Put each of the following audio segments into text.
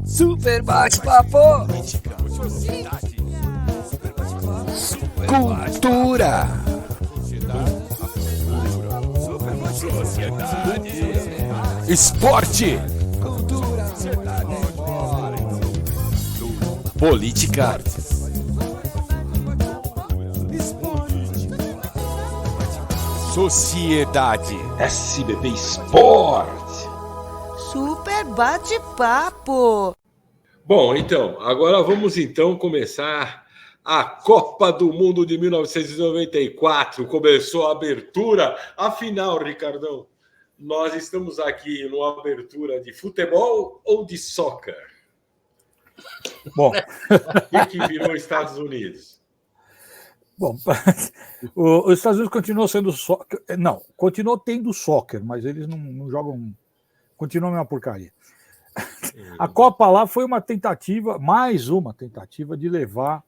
Super bate-papo. Cultura. Esporte. Política. Sociedade. SBT Sport. Super bate-papo. Bom, então, agora vamos começar a Copa do Mundo de 1994. Começou a abertura. Afinal, Ricardão, nós estamos aqui numa abertura de futebol ou de soccer? Bom, O que virou Estados Unidos? Bom, os Estados Unidos continuam sendo soccer. Não, continuou tendo soccer, mas eles não jogam. Continua a mesma porcaria. A Copa lá foi uma tentativa, mais uma tentativa de levar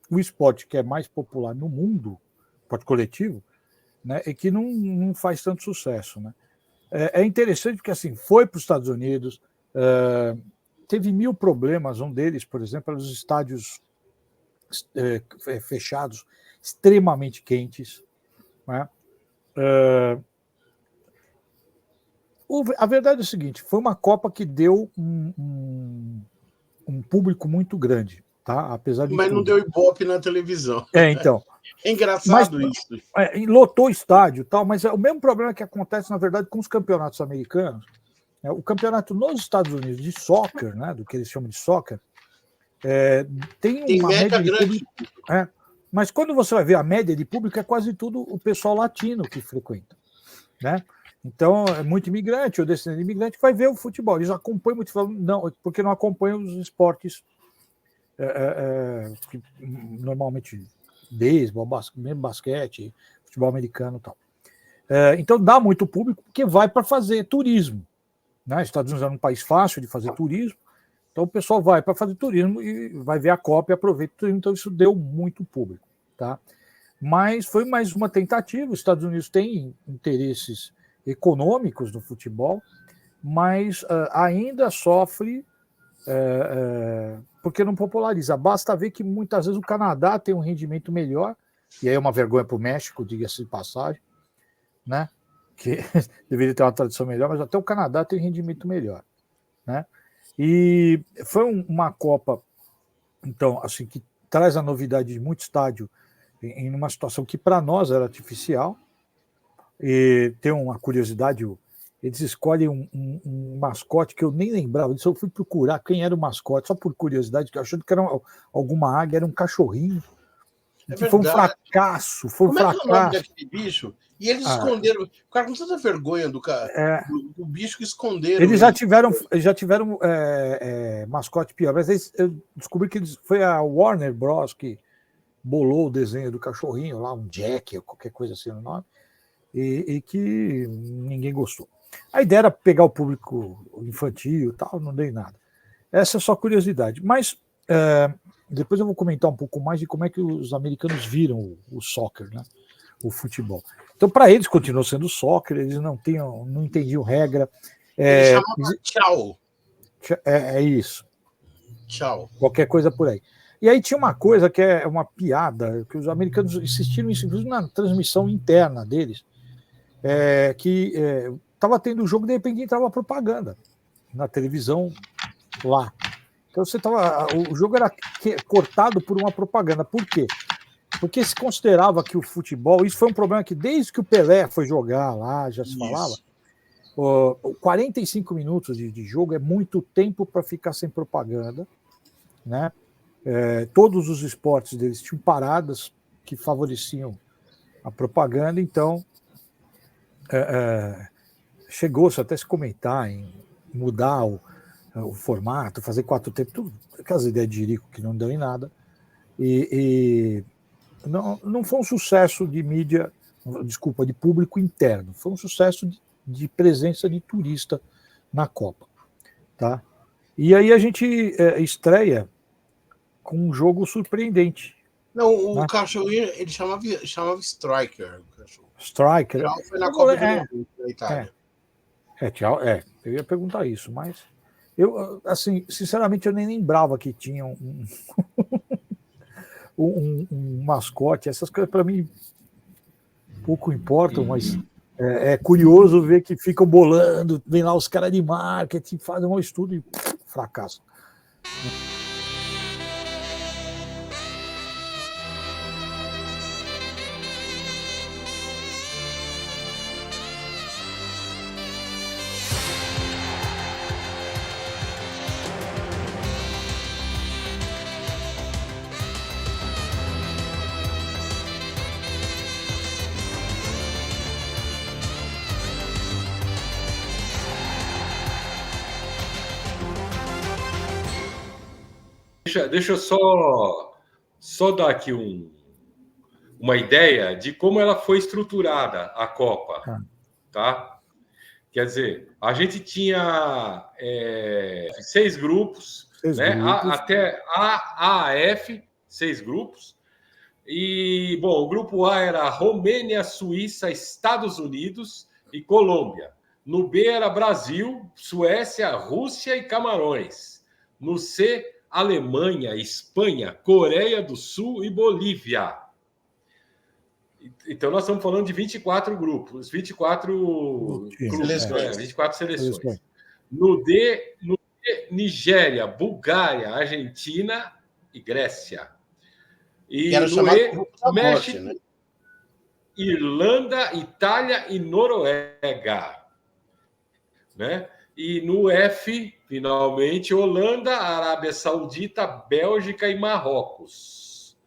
o esporte que é mais popular no mundo, esporte coletivo, né, e que não faz tanto sucesso. Né? É interessante porque assim, foi para os Estados Unidos, teve 1000 problemas, um deles, por exemplo, era os estádios fechados, extremamente quentes. Né? A verdade é o seguinte, foi uma Copa que deu um público muito grande, tá? Apesar de Mas tudo. Não deu ibope na televisão. Então. É engraçado isso. Lotou o estádio e tal, mas é o mesmo problema que acontece, na verdade, com os campeonatos americanos. O campeonato nos Estados Unidos de soccer, né, do que eles chamam de soccer, tem uma média de público. Mas quando você vai ver a média de público, é quase tudo o pessoal latino que frequenta. Né? Então, é muito imigrante, ou descendente de imigrante, que vai ver o futebol. Eles acompanham muito futebol, não, porque não acompanham os esportes que normalmente beisebol, basquete, futebol americano e tal. Então, dá muito público porque vai para fazer turismo. Né? Estados Unidos é um país fácil de fazer turismo, então o pessoal vai para fazer turismo e vai ver a Copa e aproveita o turismo, então isso deu muito público. Tá? Mas foi mais uma tentativa, os Estados Unidos têm interesses econômicos no futebol, mas ainda sofre porque não populariza. Basta ver que muitas vezes o Canadá tem um rendimento melhor, e aí é uma vergonha para o México, diga-se de passagem, né? Que deveria ter uma tradição melhor, mas até o Canadá tem um rendimento melhor. Né? E foi uma Copa, então, assim, que traz a novidade de muito estádio em uma situação que para nós era artificial. E tem uma curiosidade, eles escolhem um mascote que eu nem lembrava disso, eu fui procurar quem era o mascote, só por curiosidade, que eu achando que era alguma águia, era um cachorrinho. Foi um fracasso, foi um fracasso. Como é o nome daquele bicho? E eles esconderam, ficaram com tanta vergonha do bicho que esconderam. Eles já tiveram mascote pior, mas eu descobri que foi a Warner Bros. Que bolou o desenho do cachorrinho lá, um Jack, ou qualquer coisa assim no nome, e que ninguém gostou. A ideia era pegar o público infantil e tal, não dei nada. Essa é só curiosidade. Mas depois eu vou comentar um pouco mais de como é que os americanos viram o soccer, né? O futebol. Então, para eles, continuou sendo soccer, eles não entendiam regra. Eles chamavam tchau. É isso. Tchau. Qualquer coisa por aí. E aí tinha uma coisa que é uma piada, que os americanos insistiram nisso, inclusive na transmissão interna deles, que estava tendo o jogo, de repente entrava propaganda na televisão lá. Então o jogo era cortado por uma propaganda. Por quê? Porque se considerava que o futebol, isso foi um problema que desde que o Pelé foi jogar lá, já se falava, 45 minutos de jogo é muito tempo para ficar sem propaganda, né? Todos os esportes deles tinham paradas que favoreciam a propaganda, então chegou-se até se comentar em mudar o formato, fazer 4 tempos, tudo aquelas ideias de Jerico que não deu em nada, e não foi um sucesso de mídia, desculpa, de público interno, foi um sucesso de presença de turista na Copa. Tá? E aí a gente estreia com um jogo surpreendente. Não, o cachorrinho, ele chamava Striker. O cachorro. Striker. Foi na Copa do Mundo, na Itália. Eu ia perguntar isso, mas eu, assim, sinceramente, eu nem lembrava que tinha um mascote. Essas coisas, para mim, pouco importam, mas é curioso ver que ficam bolando, vem lá os caras de marketing, fazem um estudo e fracassam. Deixa eu só dar aqui uma ideia de como ela foi estruturada, a Copa. Tá? Quer dizer, a gente tinha 6 grupos, né? Até A a F, 6 grupos. E, bom, o grupo A era Romênia, Suíça, Estados Unidos e Colômbia. No B era Brasil, Suécia, Rússia e Camarões. No C, Alemanha, Espanha, Coreia do Sul e Bolívia. Então, nós estamos falando de 24 grupos, 24 clubes, 24 seleções. No D, Nigéria, Bulgária, Argentina e Grécia. E no E, México, né? Irlanda, Itália e Noruega. Né? E no F, finalmente, Holanda, Arábia Saudita, Bélgica e Marrocos.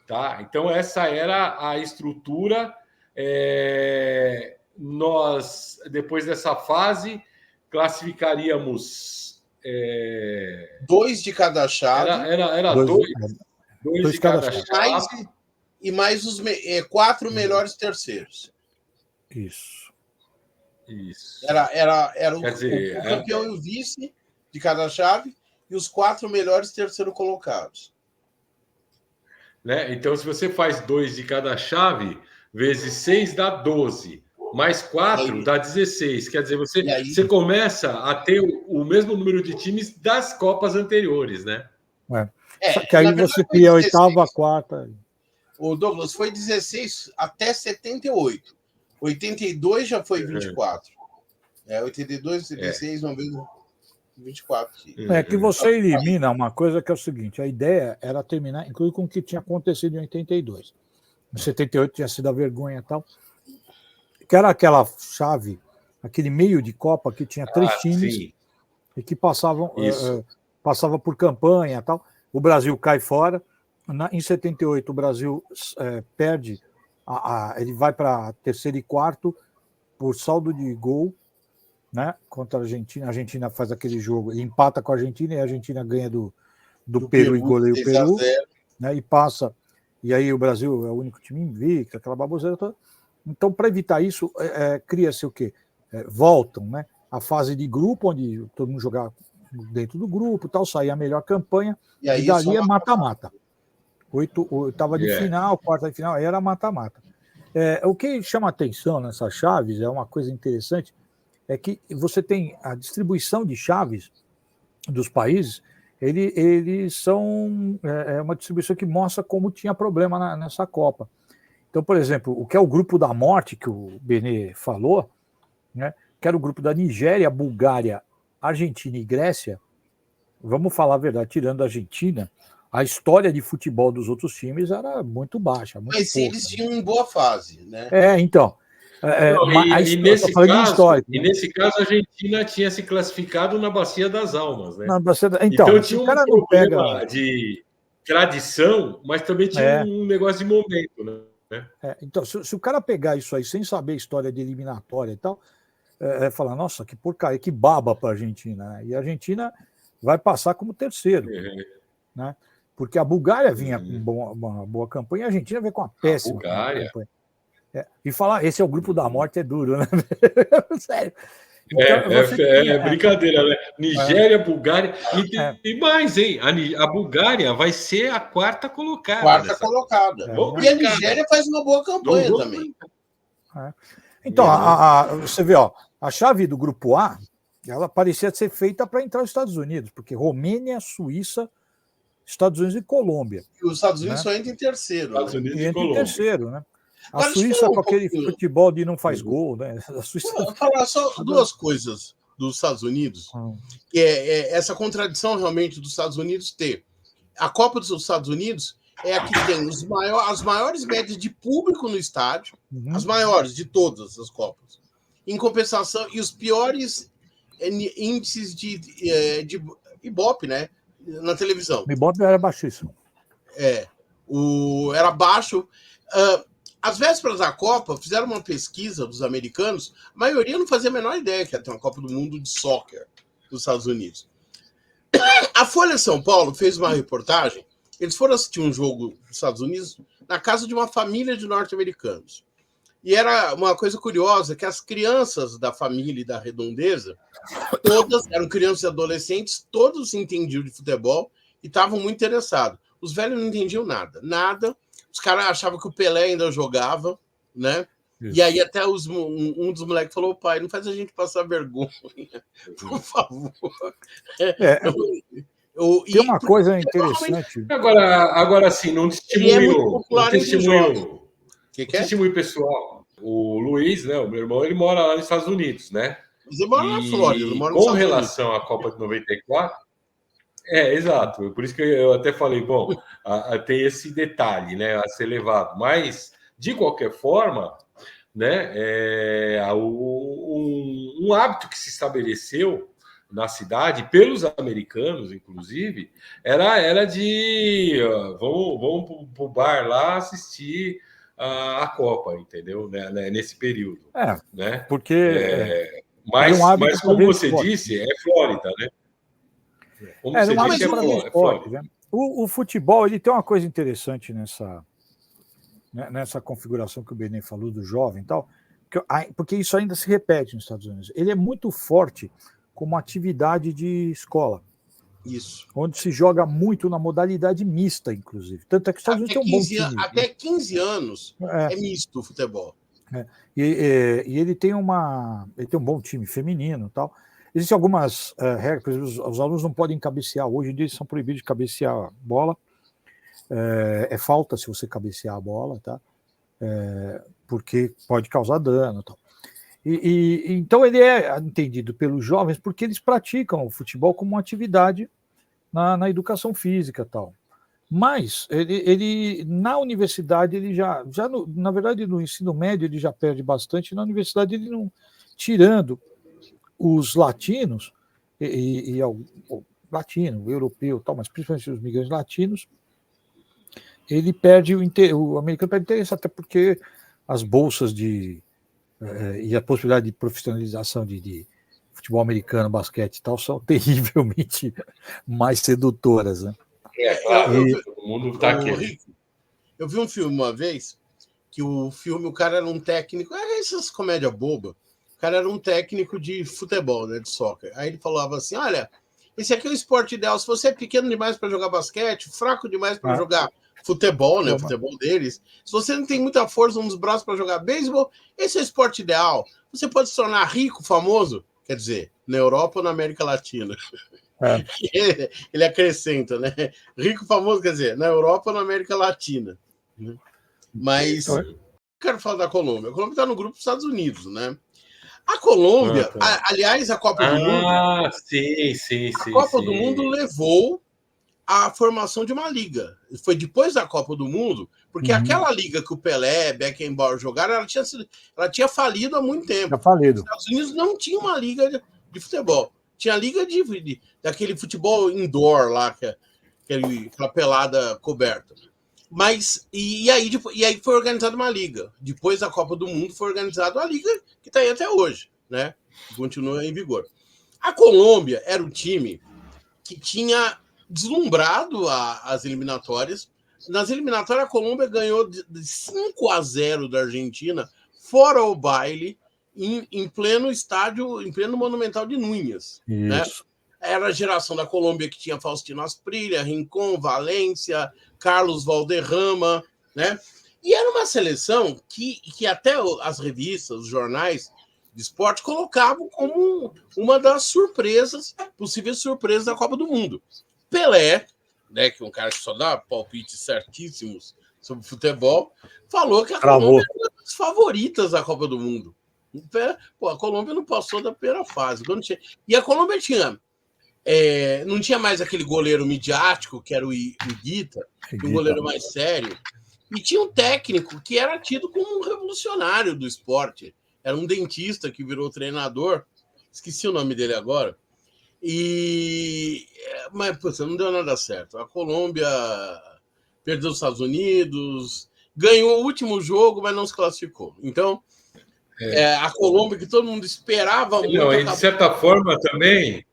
Tá? Então, essa era a estrutura. Nós, depois dessa fase, classificaríamos... 2 de cada chave. Era dois de cada chave. E mais os 4 melhores terceiros. Isso. Era o campeão e o vice de cada chave e os 4 melhores terceiro colocados. Né? Então, se você faz 2 de cada chave, vezes 6 dá 12. Mais 4 dá 16. Quer dizer, você começa a ter o mesmo número de times das Copas anteriores, né? Só que aí você cria a oitava, a quarta. O Douglas, foi 16 até 78. 82 já foi 24. 82, 76, vamos ver 24. Que você elimina uma coisa que é o seguinte: a ideia era terminar, inclusive, com o que tinha acontecido em 82. Em 78 tinha sido a vergonha e tal. Que era aquela chave, aquele meio de Copa que tinha 3 times e que passavam por campanha e tal. O Brasil cai fora. Em 78, o Brasil perde, ele vai para terceiro e quarto por saldo de gol, né, contra a Argentina. A Argentina faz aquele jogo, ele empata com a Argentina e a Argentina ganha do Peru e goleia o Peru, né, e passa. E aí o Brasil é o único time invicto, aquela baboseira toda. Então, para evitar isso, cria-se o quê? Voltam, né, a fase de grupo, onde todo mundo jogava dentro do grupo, tal, saía a melhor campanha, e dali é mata-mata. Oitava de final, quarta de final, aí era mata-mata. O que chama atenção nessas chaves, é uma coisa interessante, é que você tem a distribuição de chaves dos países, eles são uma distribuição que mostra como tinha problema nessa Copa. Então, por exemplo, o que é o grupo da morte, que o Benê falou, né, que era o grupo da Nigéria, Bulgária, Argentina e Grécia, vamos falar a verdade, tirando a Argentina, a história de futebol dos outros times era muito baixa. Muito Mas pouca, eles tinham uma boa fase, né? Então. E nesse caso, a Argentina tinha se classificado na Bacia das Almas, né? Então tinha um problema de tradição, mas também tinha um negócio de momento, né? Então, se o cara pegar isso aí sem saber a história de eliminatória e tal, falar, nossa, que porcaria, que baba para a Argentina, né? E a Argentina vai passar como terceiro, né? Porque a Bulgária vinha com uma boa campanha e a Argentina veio com uma péssima campanha. E falar, esse é o grupo da morte, é duro, né? Sério. Então, brincadeira, né? Nigéria, Bulgária. E mais, hein? A Bulgária vai ser a quarta colocada. E a Nigéria faz uma boa campanha também. Então, você vê, A chave do grupo A, ela parecia ser feita para entrar nos Estados Unidos, porque Romênia, Suíça, Estados Unidos e Colômbia. E os Estados Unidos só entra em terceiro. Estados Né? Unidos E e entra em Colômbia. terceiro, né? A Agora, deixa eu Suíça falar um com aquele pouquinho. futebol de não faz gol, né? A Suíça... Vou falar só duas coisas dos Estados Unidos, que é essa contradição realmente dos Estados Unidos ter. A Copa dos Estados Unidos é a que tem as maiores médias de público no estádio, as maiores de todas as Copas. Em compensação, e os piores índices de Ibope, né? Na televisão. O Ibope era baixíssimo. Era baixo. Às vésperas da Copa, fizeram uma pesquisa dos americanos, a maioria não fazia a menor ideia que ia ter uma Copa do Mundo de soccer dos Estados Unidos. A Folha de São Paulo fez uma reportagem, eles foram assistir um jogo dos Estados Unidos na casa de uma família de norte-americanos. E era uma coisa curiosa, que as crianças da família e da redondeza, todas eram crianças e adolescentes, todos entendiam de futebol e estavam muito interessados. Os velhos não entendiam nada, nada. Os caras achavam que o Pelé ainda jogava, né? Isso. E aí até um dos moleques falou, pai, não faz a gente passar vergonha, por favor. Tem uma coisa interessante. Agora sim, não testemunho pessoal. O Luiz, né, o meu irmão, ele mora lá nos Estados Unidos, né? Mas ele mora na Flórida, ele mora nos com Estados relação à Copa de 94, exato. Por isso que eu até falei, bom, tem esse detalhe, né, a ser levado. Mas, de qualquer forma, né, um hábito que se estabeleceu na cidade, pelos americanos, inclusive, era de vamos para o bar lá assistir a Copa, entendeu? Né, nesse período. Né? Porque... Mas como você disse, é Flórida, né? Como você disse, é Flórida. Né? O futebol, ele tem uma coisa interessante nessa configuração que o Benê falou do jovem e tal, porque isso ainda se repete nos Estados Unidos. Ele é muito forte como atividade de escola. Isso. Onde se joga muito na modalidade mista, inclusive. Tanto é que os Estados Unidos tem um bom time. Até 15 anos é misto o futebol. E ele tem um bom time feminino e tal. Existem algumas regras, por exemplo, os alunos não podem cabecear. Hoje em dia eles são proibidos de cabecear a bola. É falta se você cabecear a bola, tá? Porque pode causar dano e tal. Então ele é entendido pelos jovens porque eles praticam o futebol como uma atividade na educação física e tal. Mas ele na universidade ele na verdade no ensino médio ele já perde bastante, na universidade ele não, tirando os latinos o latino, o europeu, tal, mas principalmente os migrantes latinos, ele perde o americano perde interesse, até porque as bolsas e a possibilidade de profissionalização de futebol americano, basquete e tal, são terrivelmente mais sedutoras, né? Claro, o mundo está aqui. Eu vi um filme uma vez, que o cara era um técnico, essas comédias bobas, o cara era um técnico de futebol, né, de soccer. Aí ele falava assim, olha, esse aqui é o esporte ideal, se você é pequeno demais para jogar basquete, fraco demais para jogar futebol, né, o futebol deles, se você não tem muita força nos braços para jogar beisebol, esse é o esporte ideal. Você pode se tornar rico, famoso, quer dizer, na Europa ou na América Latina. Ele acrescenta, né? Rico, famoso, quer dizer, na Europa ou na América Latina. Mas eu quero falar da Colômbia. A Colômbia está no grupo dos Estados Unidos, né? A Colômbia, aliás, a Copa do Mundo. Sim. A Copa do Mundo levou à formação de uma liga. Foi depois da Copa do Mundo, porque aquela liga que o Pelé, Beckenbauer jogaram, ela tinha falido há muito tempo. Os Estados Unidos não tinha uma liga de futebol. Tinha a liga daquele futebol indoor lá, aquela pelada coberta. Mas, e aí foi organizada uma liga. Depois da Copa do Mundo foi organizada uma liga que está aí até hoje, né? Continua em vigor. A Colômbia era um time que tinha deslumbrado as eliminatórias. Nas eliminatórias, a Colômbia ganhou de 5-0 da Argentina, fora o baile, em pleno estádio, em pleno Monumental de Núñez. Né? Era a geração da Colômbia que tinha Faustino Asprilla, Rincón, Valência, Carlos Valderrama, né? E era uma seleção que até as revistas, os jornais de esporte colocavam como uma das surpresas, possíveis surpresas da Copa do Mundo. Pelé, né, que é um cara que só dá palpites certíssimos sobre futebol, falou que a Colômbia era uma das favoritas da Copa do Mundo. Pô, a Colômbia não passou da primeira fase. E a Colômbia tinha... não tinha mais aquele goleiro midiático, que era o Higuita, um goleiro mais sério. E tinha um técnico que era tido como um revolucionário do esporte. Era um dentista que virou treinador. Esqueci o nome dele agora. Mas, pô, não deu nada certo. A Colômbia perdeu os Estados Unidos, ganhou o último jogo, mas não se classificou. Então, a Colômbia, que todo mundo esperava muito... Não, e de certa forma também...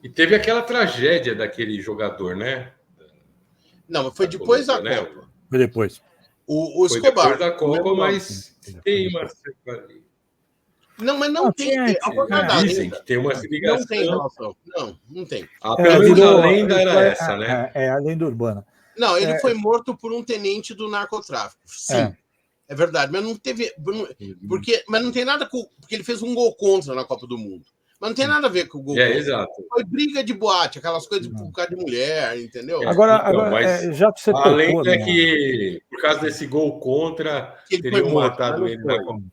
E teve aquela tragédia daquele jogador, né? Não, mas foi depois da Copa. Né? Foi depois. O Escobar. Foi depois da Copa, mas tem uma... Não, mas não tem. Dizem que tem uma ligação. Não tem relação. Não tem. Pelo menos a lenda era essa, né? A lenda urbana. Não, ele foi morto por um tenente do narcotráfico. Sim. É verdade. Mas não teve. Mas não tem nada com. Porque ele fez um gol contra na Copa do Mundo. Mas não tem nada a ver com o gol. Exato. Foi briga de boate, aquelas coisas por causa de mulher, entendeu? Agora já que você tocou... A lenda é que, por causa desse gol contra, teriam matado ele na Copa.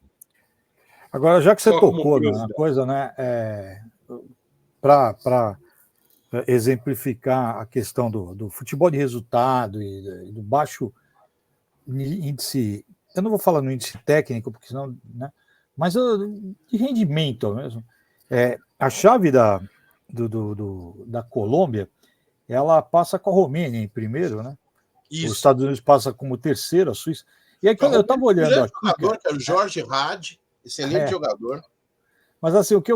Agora, já que você tocou na coisa, né? Para exemplificar a questão do futebol de resultado e do baixo índice... Eu não vou falar no índice técnico, porque senão... Né, mas de rendimento mesmo. A chave da Colômbia, ela passa com a Romênia em primeiro, né? Isso. Os Estados Unidos passa como terceiro, a Suíça. E aí, quando eu estava olhando aqui... jogador, que é o Jorge Hadi, excelente jogador. Mas assim, o que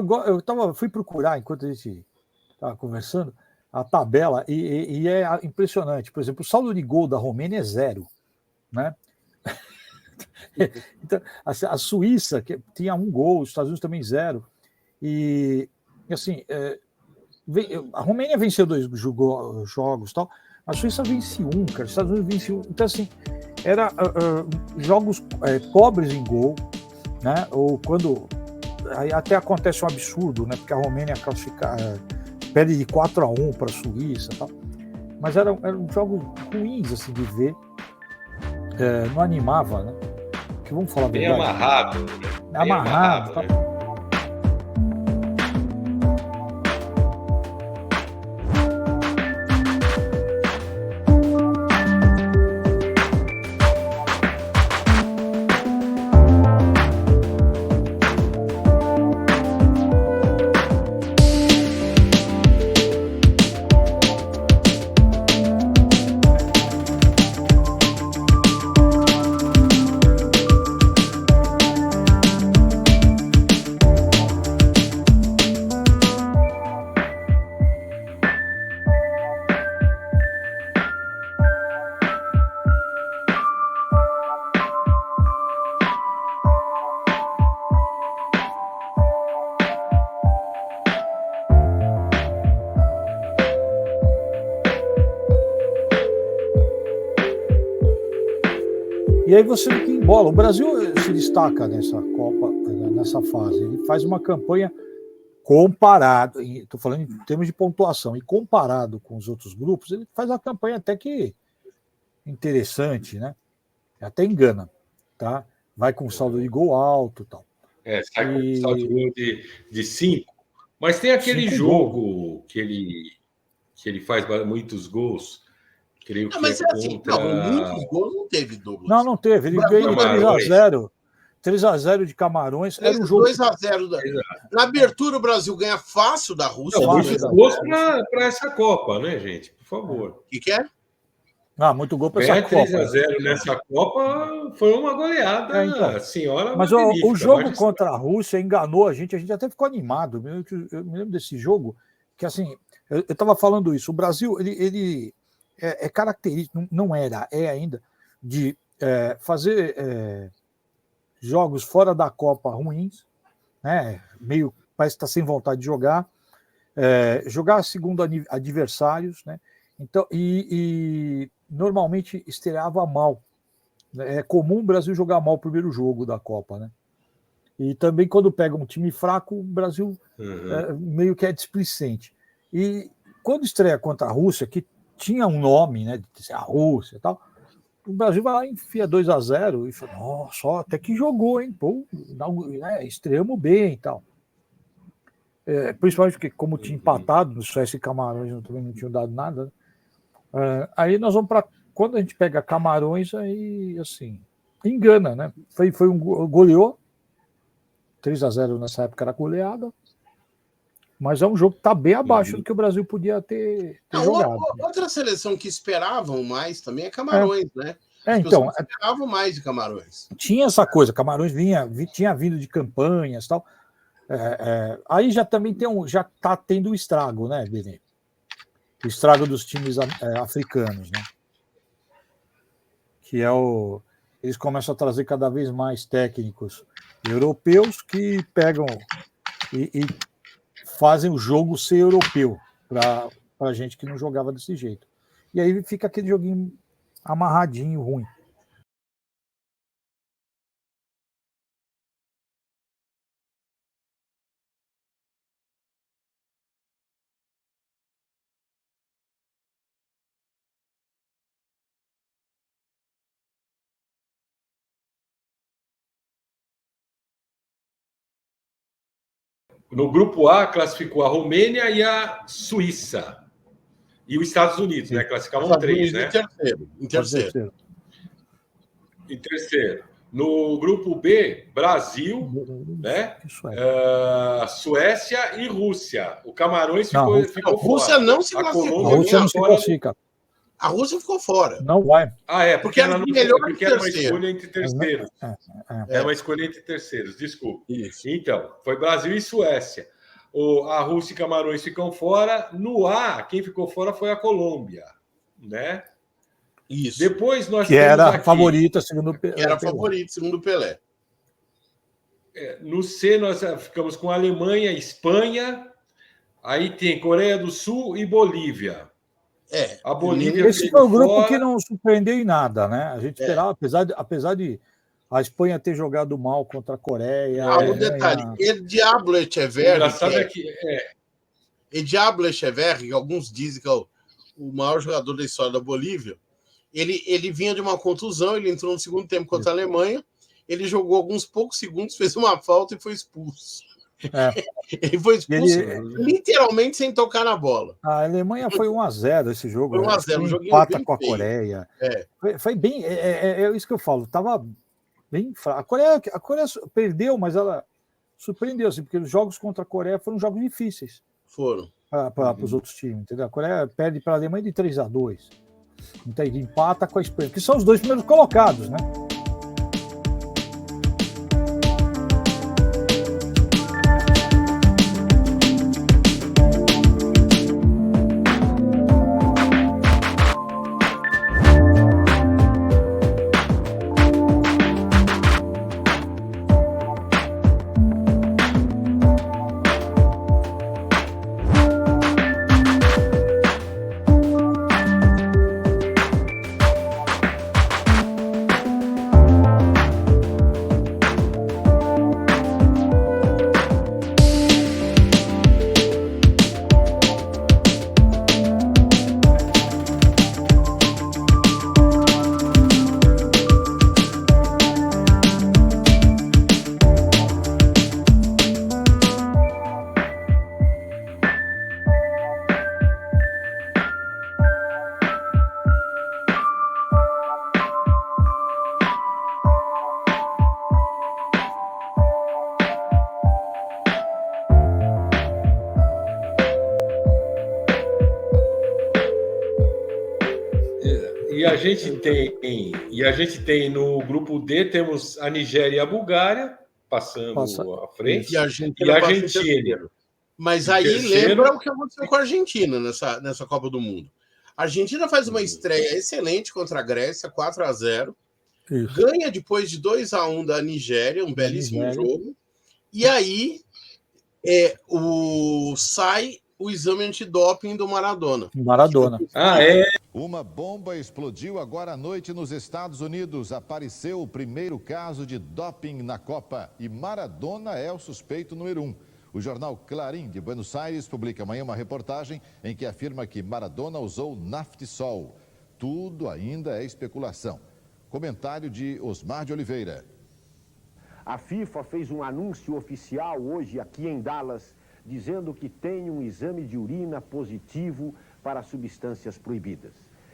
fui procurar, enquanto a gente estava conversando, a tabela, e é impressionante. Por exemplo, o saldo de gol da Romênia é 0, né? Então, a Suíça que tinha 1 gol, os Estados Unidos também 0. E assim, a Romênia venceu 2 jogos, tal. A Suíça vence 1, cara. Os Estados Unidos vence 1. Então, assim, era jogos pobres em gol, né? Ou quando aí até acontece um absurdo, né? Porque a Romênia perde de 4-1 para a Suíça, tal. Mas eram jogos ruins assim de ver. Não animava, né? Que vamos falar bem verdade. Amarrado. Bem amarrado, tá? Né? E aí você vê que embola. O Brasil se destaca nessa Copa, nessa fase. Ele faz uma campanha comparado, estou falando em termos de pontuação, e comparado com os outros grupos, ele faz uma campanha até que interessante, né? Até engana, tá? Vai com saldo de gol alto e tal. Sai com saldo de gol de 5. Mas tem aquele jogo que ele faz muitos gols. Creio que mas assim, muitos gols não teve, Douglas. Não teve. Ele ganhou 3-0. 3-0 de Camarões. Era um jogo 2-0. Na abertura, o Brasil ganha fácil da Rússia. Muitos gols para essa Copa, né, gente? Por favor. O que é? Muito gol para essa Copa. 3-0 nessa Copa foi uma goleada, então. Senhora. Mas o jogo contra a Rússia enganou a gente até ficou animado. Eu me lembro desse jogo, que assim, eu estava falando isso. O Brasil, ele é característico, não era, é ainda, de fazer jogos fora da Copa ruins, né? Meio parece que está sem vontade de jogar, jogar segundo adversários, né? Então, e normalmente estreava mal. É comum o Brasil jogar mal o primeiro jogo da Copa, né? E também quando pega um time fraco, o Brasil meio que é displicente. E quando estreia contra a Rússia, que tinha um nome, né, de ser a Rússia e tal, o Brasil vai lá e enfia 2-0 e fala, nossa, até que jogou, hein? Pô, estreamos bem e tal. Principalmente porque, como tinha empatado, no Suécia e Camarões também não tinham dado nada. Aí nós vamos para. Quando a gente pega Camarões, aí, assim, engana, né? Foi goleou. 3-0 nessa época era goleada. Mas é um jogo que está bem abaixo do que o Brasil podia ter jogado. Outra seleção que esperavam mais também é Camarões, né? Então, esperavam mais de Camarões. Tinha essa coisa, Camarões tinha vindo de campanhas e tal. Aí já também já está tendo o estrago, né, Benê? O estrago dos times africanos, né? Que eles começam a trazer cada vez mais técnicos europeus que pegam e fazem o jogo ser europeu para a gente que não jogava desse jeito. E aí fica aquele joguinho amarradinho, ruim. No grupo A, classificou a Romênia e a Suíça. E os Estados Unidos, né? Classificavam 3, né? Em terceiro. Em terceiro. No grupo B, Brasil, né? Suécia e Rússia. O Camarões ficou fora. A Rússia não se classificou. A Rússia não se classifica. A Rússia ficou fora. Não vai. Porque era melhor porque era uma escolha entre terceiros. É uma escolha entre terceiros, desculpa. Isso. Então, foi Brasil e Suécia. A Rússia e Camarões ficam fora. No A, quem ficou fora foi a Colômbia, né? Isso. Depois nós que era a favorita, segundo o Pelé. Que era a favorita, segundo o Pelé. No C, nós ficamos com a Alemanha, Espanha. Aí tem Coreia do Sul e Bolívia. A Bolívia. Esse foi o grupo que não surpreendeu em nada, né? A gente esperava, apesar de a Espanha ter jogado mal contra a Coreia. O detalhe, El Diablo Echeverri. El Diablo Echeverri, que alguns dizem que é o maior jogador da história da Bolívia. Ele vinha de uma contusão, ele entrou no segundo tempo contra a Alemanha, ele jogou alguns poucos segundos, fez uma falta e foi expulso. Ele foi expulso literalmente sem tocar na bola. A Alemanha foi 1-0 esse jogo. Foi 1-0, um empata com a Coreia. Foi bem. É isso que eu falo. Tava bem fraco. A Coreia perdeu, mas ela surpreendeu, assim, porque os jogos contra a Coreia foram jogos difíceis. Foram. Para os outros times, entendeu? A Coreia perde para a Alemanha de 3-2. Então, ele empata com a Espanha, que são os dois primeiros colocados, né? E a gente tem no grupo D, temos a Nigéria e a Bulgária passando à frente. E a Argentina. Mas aí lembra o que aconteceu com a Argentina nessa Copa do Mundo. A Argentina faz uma estreia excelente contra a Grécia, 4-0. Ganha depois de 2-1 da Nigéria, um belíssimo jogo. E aí sai o exame antidoping do Maradona. Maradona. Ah, é? Uma bomba explodiu agora à noite nos Estados Unidos. Apareceu o primeiro caso de doping na Copa e Maradona é o suspeito número 1. O jornal Clarim de Buenos Aires publica amanhã uma reportagem em que afirma que Maradona usou Naftisol. Tudo ainda é especulação. Comentário de Osmar de Oliveira. A FIFA fez um anúncio oficial hoje aqui em Dallas, dizendo que tem um exame de urina positivo para substâncias proibidas.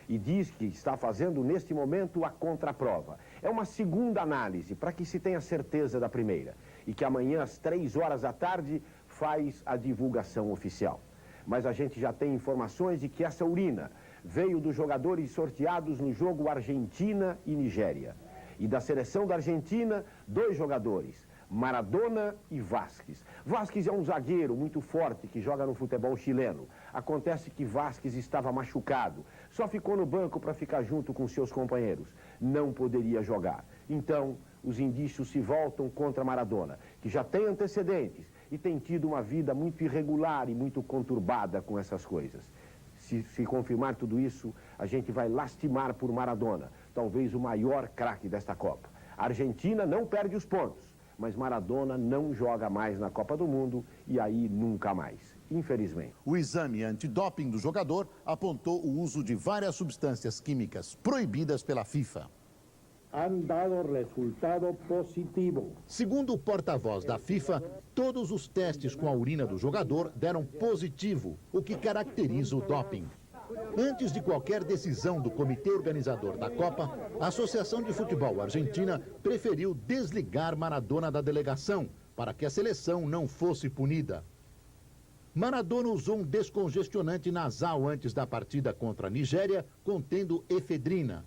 E diz que está fazendo, neste momento, a contraprova. É uma segunda análise, para que se tenha certeza da primeira. E que amanhã, às 3 horas da tarde, faz a divulgação oficial. Mas a gente já tem informações de que essa urina veio dos jogadores sorteados no jogo Argentina e Nigéria. E da seleção da Argentina, 2 jogadores, Maradona e Vázquez. Vázquez é um zagueiro muito forte que joga no futebol chileno. Acontece que Vázquez estava machucado, só ficou no banco para ficar junto com seus companheiros. Não poderia jogar. Então, os indícios se voltam contra Maradona, que já tem antecedentes e tem tido uma vida muito irregular e muito conturbada com essas coisas. Se confirmar tudo isso, a gente vai lastimar por Maradona, talvez o maior craque desta Copa. A Argentina não perde os pontos, mas Maradona não joga mais na Copa do Mundo e aí nunca mais, infelizmente. O exame antidoping do jogador apontou o uso de várias substâncias químicas proibidas pela FIFA. Han dado resultado positivo. Segundo o porta-voz da FIFA, todos os testes com a urina do jogador deram positivo, o que caracteriza o doping. Antes de qualquer decisão do comitê organizador da Copa, a Associação de Futebol Argentina preferiu desligar Maradona da delegação, para que a seleção não fosse punida. Maradona usou um descongestionante nasal antes da partida contra a Nigéria, contendo efedrina.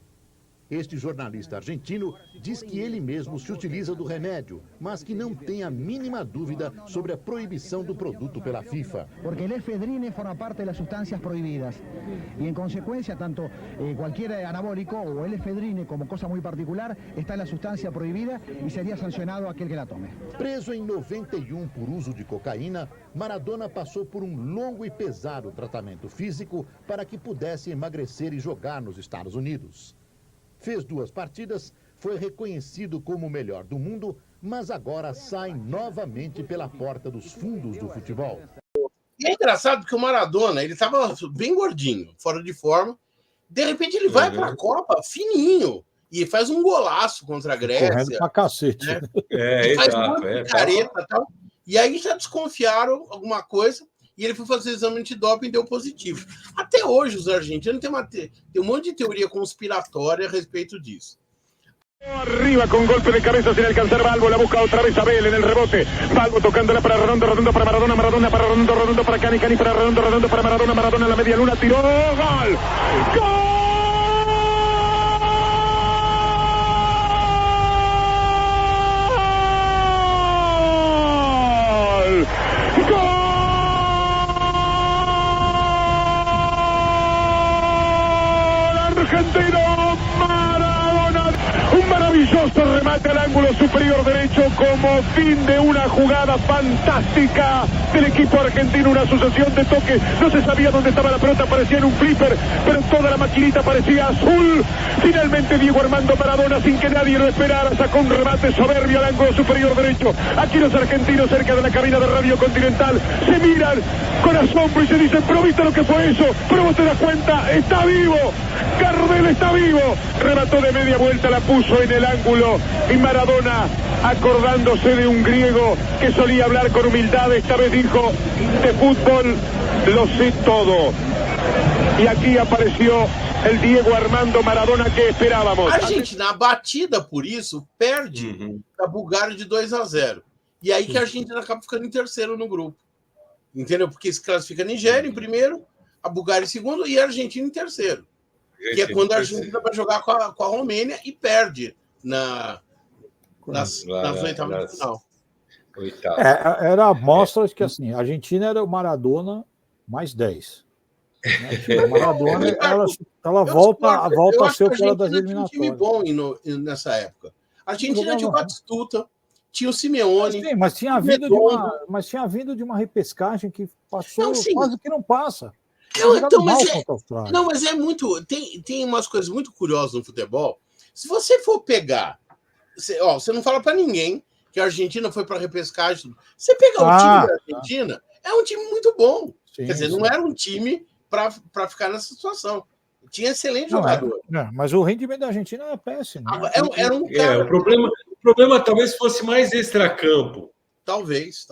Este jornalista argentino diz que ele mesmo se utiliza do remédio, mas que não tem a mínima dúvida sobre a proibição do produto pela FIFA. Porque el efedrina forma parte de las sustancias prohibidas y en consecuencia tanto cualquier anabólico o el efedrina como cosa muy particular está en la sustancia prohibida y sería sancionado aquel que la tome. Preso em 91 por uso de cocaína, Maradona passou por um longo e pesado tratamento físico para que pudesse emagrecer e jogar nos Estados Unidos. Fez 2 partidas, foi reconhecido como o melhor do mundo, mas agora sai novamente pela porta dos fundos do futebol. E é engraçado porque o Maradona, ele estava bem gordinho, fora de forma. De repente ele vai para a Copa fininho e faz um golaço contra a Grécia. Correndo pra cacete. Né? Faz uma careta e tal. E aí já desconfiaram alguma coisa. E ele foi fazer exame antidoping e deu positivo. Até hoje, os argentinos têm um monte de teoria conspiratória a respeito disso. Arriba con golpe de cabeza sin alcanzar Balbo, la busca otra vez Abel en el rebote. Balbo tocándola para Redondo, Redondo para Maradona, Maradona para Redondo, Redondo para Cani, Cani para Redondo, Redondo para Maradona, Maradona en la media luna, tiró, ¡gol! ¡Gol! Argentino, Maradona, un maravilloso remate al ángulo superior derecho como fin de una jugada fantástica del equipo argentino, una sucesión de toques, no se sabía dónde estaba la pelota, parecía en un flipper, pero toda la maquinita parecía azul. Finalmente Diego Armando Maradona, sin que nadie lo esperara, sacó un remate soberbio al ángulo superior derecho. Aquí los argentinos cerca de la cabina de Radio Continental se miran con asombro y se dicen, pero ¿viste lo que fue eso? Pero vos te das cuenta, está vivo, Gardel está vivo. Remató de media vuelta, la puso en el ángulo y Maradona, acordándose de un griego que solía hablar con humildad, esta vez dijo, de fútbol lo sé todo. E aqui apareceu o Diego Armando Maradona que esperávamos. A Argentina, abatida por isso, perde a Bulgária de 2-0. E aí que a Argentina acaba ficando em terceiro no grupo. Entendeu? Porque se classifica a Nigéria em primeiro, a Bulgária em segundo e a Argentina em terceiro. Que é quando a Argentina vai jogar com a Romênia e perde nas oitavas de final. Era amostras que assim, a Argentina era o Maradona mais 10. Né? A Maradona ela volta a ser o cara das eliminatórias. Um time bom nessa época. A Argentina tinha o Batistuta, tinha o Simeone. Sim, mas tinha vindo de uma repescagem que passou quase que não passa. Mas é muito. Tem umas coisas muito curiosas no futebol. Se você for pegar. Você não fala para ninguém que a Argentina foi para repescagem. Você pegar o time da Argentina, é um time muito bom. Sim, quer dizer, não era um time para ficar nessa situação. Tinha excelente jogador. Mas o rendimento da Argentina era péssimo. Era um cara... o problema talvez fosse mais extracampo. Talvez.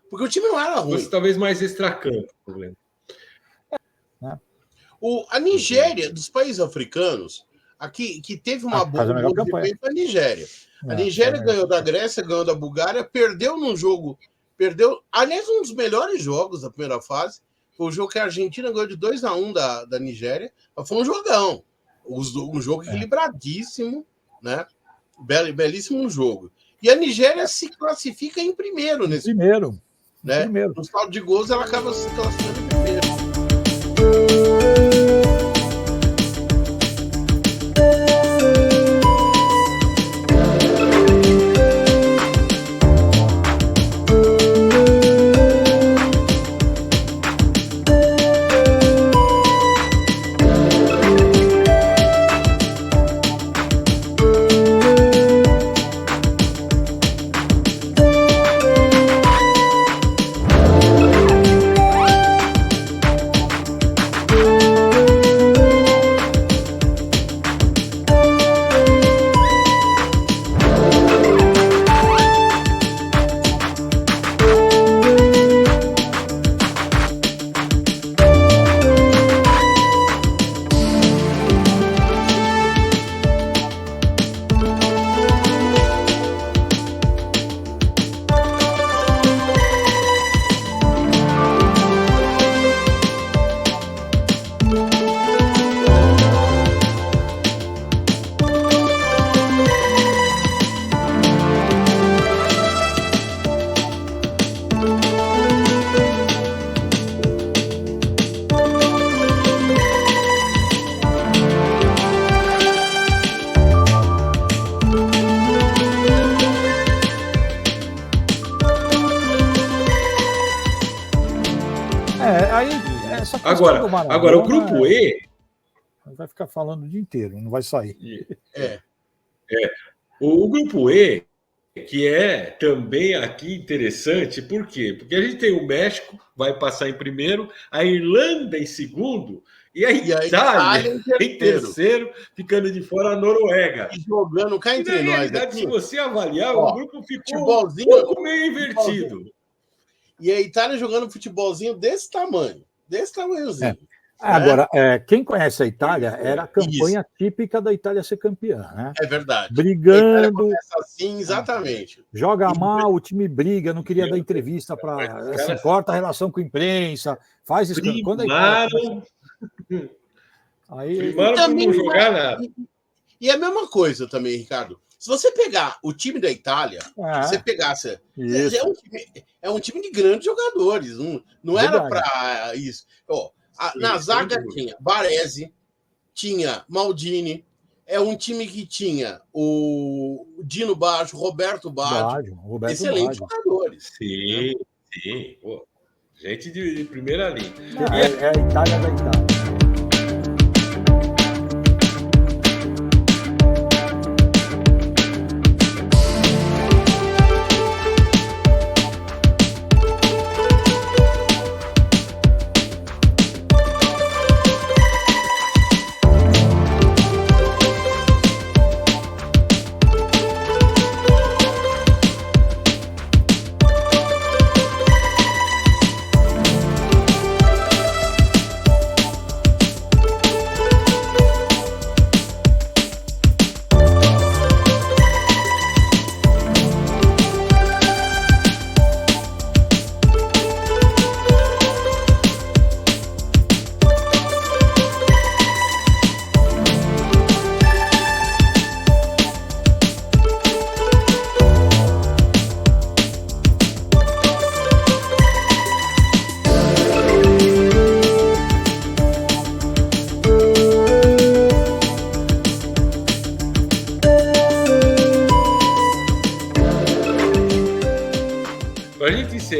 Porque o time não era ruim. Fosse talvez mais extracampo o problema. A Nigéria, dos países africanos, aqui que teve uma boa desempenho foi a Nigéria. A Nigéria ganhou da Grécia, ganhou da Bulgária, perdeu num jogo. Aliás, um dos melhores jogos da primeira fase. Foi o jogo que a Argentina ganhou de 2-1 da Nigéria. Foi um jogão. Um jogo equilibradíssimo, né? Belíssimo jogo. E a Nigéria se classifica em primeiro nesse primeiro. Né? No saldo de gols, ela acaba se classificando em primeiro. Agora, o grupo E... Vai ficar falando o dia inteiro, não vai sair. O grupo E, que é também aqui interessante, por quê? Porque a gente tem o México, vai passar em primeiro, a Irlanda em segundo, e a Itália em terceiro, ficando de fora a Noruega. E jogando cá entre nós. Na realidade, se você avaliar, o grupo ficou um pouco meio invertido. E a Itália jogando futebolzinho desse tamanho. Desse tamanhozinho. Agora, quem conhece a Itália, era a campanha típica da Itália ser campeã, né? É verdade. Brigando. Assim, exatamente. Joga mal, o time briga, não queria dar entrevista para. Corta a relação com a imprensa, faz isso. Quando a Itália... Aí também não jogar nada. E é a mesma coisa também, Ricardo. Se você pegar o time da Itália, você pegasse. É um time de grandes jogadores. Não era para isso. Na zaga tinha Baresi, tinha Maldini. É um time que tinha o Dino Baggio, Roberto Baggio. Excelentes jogadores. Sim. Pô, gente de primeira linha. É a Itália da Itália.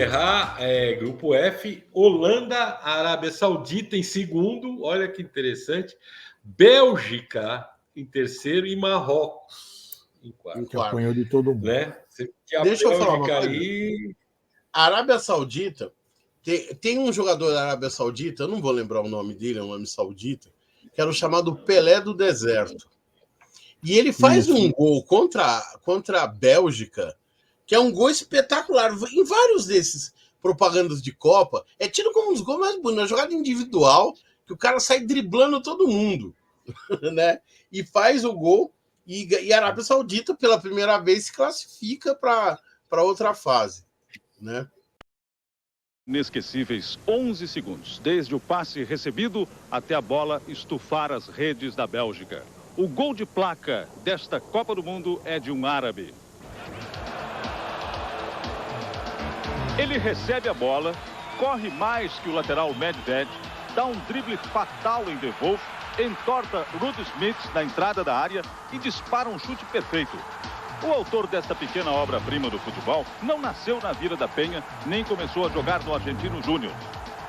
encerrar, grupo F, Holanda, Arábia Saudita em segundo, olha que interessante, Bélgica em terceiro e Marrocos em quarto. Que apanhou de todo mundo. Né? Deixa eu falar uma coisa. A Arábia Saudita, tem um jogador da Arábia Saudita, eu não vou lembrar o nome dele, é um nome saudita, que era o chamado Pelé do Deserto. E ele faz um gol contra a Bélgica, que é um gol espetacular. Em vários desses propagandas de Copa, é tido como um dos gols mais bonitos, uma jogada individual, que o cara sai driblando todo mundo, né? E faz o gol, e a Arábia Saudita, pela primeira vez, se classifica para outra fase, né? Inesquecíveis 11 segundos, desde o passe recebido até a bola estufar as redes da Bélgica. O gol de placa desta Copa do Mundo é de um árabe. Ele recebe a bola, corre mais que o lateral Medved, dá um drible fatal em De Wolf, entorta Ruud Smith na entrada da área e dispara um chute perfeito. O autor desta pequena obra-prima do futebol não nasceu na Vila da Penha, nem começou a jogar no Argentino Júnior.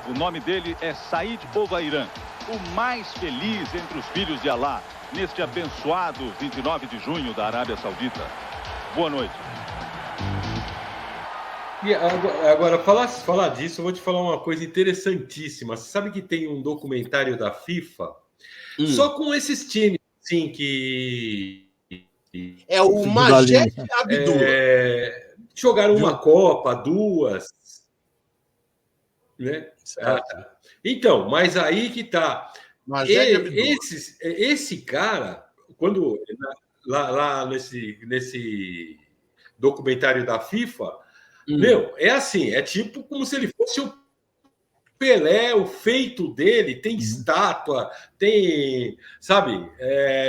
O nome dele é Said Ovairan, o mais feliz entre os filhos de Alá, neste abençoado 29 de junho da Arábia Saudita. Boa noite. E agora, falar disso, eu vou te falar uma coisa interessantíssima. Você sabe que tem um documentário da FIFA só com esses times, assim, que... É o Majed Abdullah. Jogaram uma Copa, duas. Né? Então, mas aí que tá. Esse cara, quando lá nesse documentário da FIFA, meu, é assim, é tipo como se ele fosse o Pelé, o feito dele, tem estátua, tem, sabe,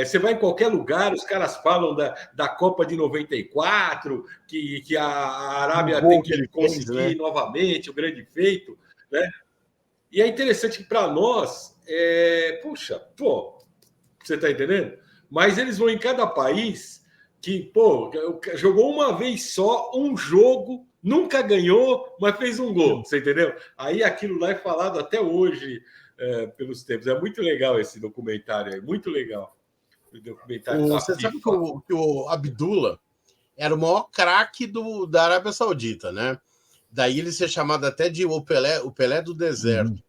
você vai em qualquer lugar, os caras falam da Copa de 94, que a Arábia tem que conseguir novamente, o grande feito, né? E é interessante que para nós, puxa, você tá entendendo? Mas eles vão em cada país que, jogou uma vez só, um jogo, nunca ganhou, mas fez um gol, você entendeu? Aí aquilo lá é falado até hoje pelos tempos. É muito legal esse documentário, é muito legal. O documentário você sabe que o Abdullah era o maior craque da Arábia Saudita, né? Daí ele ser chamado até de o Pelé do Deserto.